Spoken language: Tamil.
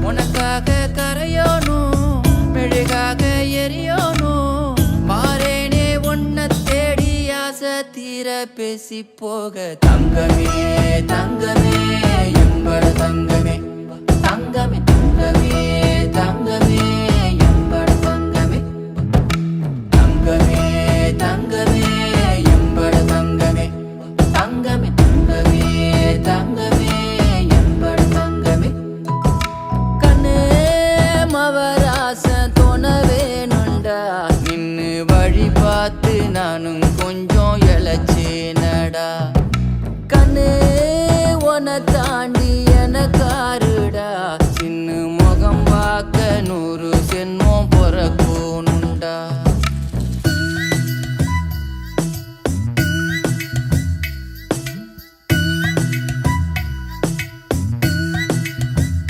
உனக்காக கரையோனும் மெழுகாக எரியோனும் மாறேனே உன்னை தேடி ஆசை தீர பேசி போக தங்கமே தங்கமே எம்பட தங்கமே